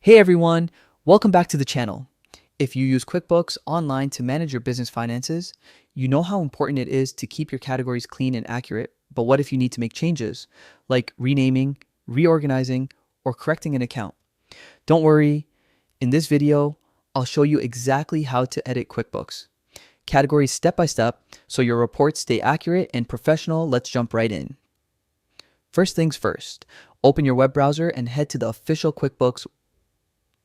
Hey everyone, welcome back to the channel. If you use QuickBooks Online to manage your business finances, you know how important it is to keep your categories clean and accurate, but what if you need to make changes, like renaming, reorganizing, or correcting an account? Don't worry, in this video, I'll show you exactly how to edit QuickBooks. Categories step by step, so your reports stay accurate and professional. Let's jump right in. First things first, open your web browser and head to the official QuickBooks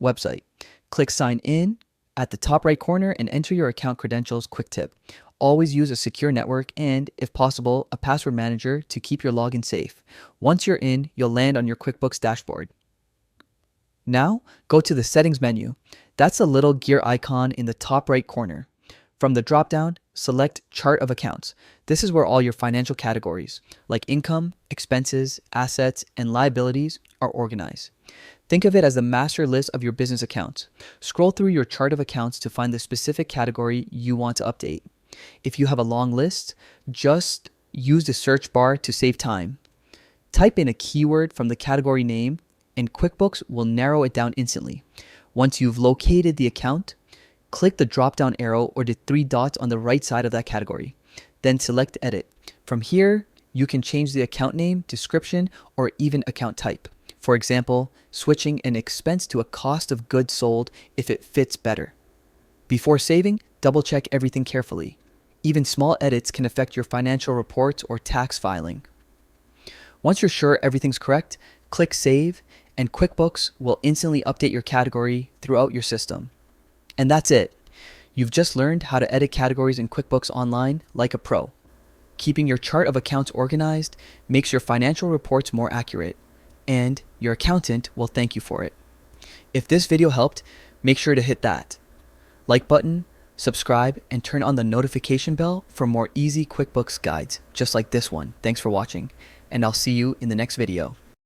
website. Click Sign In at the top right corner and enter your account credentials. Quick tip: always use a secure network and, if possible, a password manager to keep your login safe. Once you're in, you'll land on your QuickBooks dashboard. Now, go to the Settings menu. That's a little gear icon in the top right corner. From the drop-down, select Chart of Accounts. This is where all your financial categories, like income, expenses, assets, and liabilities, are organized. Think of it as the master list of your business accounts. Scroll through your chart of accounts to find the specific category you want to update. If you have a long list, just use the search bar to save time. Type in a keyword from the category name, and QuickBooks will narrow it down instantly. Once you've located the account, click the drop-down arrow or the three dots on the right side of that category. Then select Edit. From here, you can change the account name, description, or even account type. For example, switching an expense to a cost of goods sold if it fits better. Before saving, double-check everything carefully. Even small edits can affect your financial reports or tax filing. Once you're sure everything's correct, click Save, and QuickBooks will instantly update your category throughout your system. And that's it. You've just learned how to edit categories in QuickBooks Online like a pro. Keeping your chart of accounts organized makes your financial reports more accurate, and your accountant will thank you for it. If this video helped, make sure to hit that like button, subscribe, and turn on the notification bell for more easy QuickBooks guides just like this one. Thanks for watching, and I'll see you in the next video.